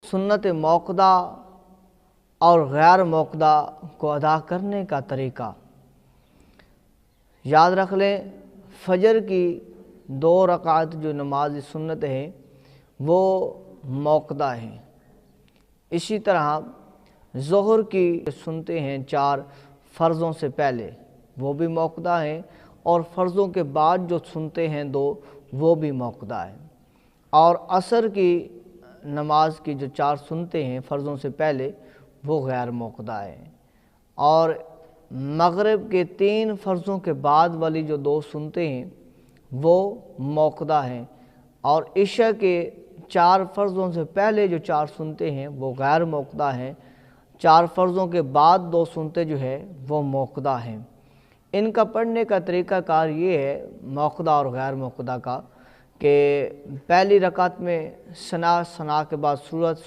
سنت موقدہ اور غیر موقدہ کو ادا کرنے کا طریقہ یاد رکھ لیں۔ فجر کی 2 رکعت جو نماز سنت ہے وہ موقدہ ہیں۔ اسی طرح ظہر کی سنتے ہیں 4 فرضوں سے پہلے، وہ بھی موقدہ ہیں، اور فرضوں کے بعد جو سنتے ہیں 2 وہ بھی موقدہ ہیں۔ اور عصر کی نماز کی جو 4 سنتے ہیں فرضوں سے پہلے وہ غیر موقدہ ہیں۔ اور مغرب کے 3 فرضوں کے بعد والی جو 2 سنتے ہیں وہ موقدہ ہیں، اور عشاء کے 4 فرضوں سے پہلے جو 4 سنتے ہیں وہ غیر موقدہ ہیں، 4 فرضوں کے بعد 2 سنتے جو ہے وہ موقدہ ہیں۔ ان کا پڑھنے کا طریقہ کار یہ ہے موقدہ اور غیر موقدہ کا، کہ پہلی رکعت میں ثنا کے بعد سورت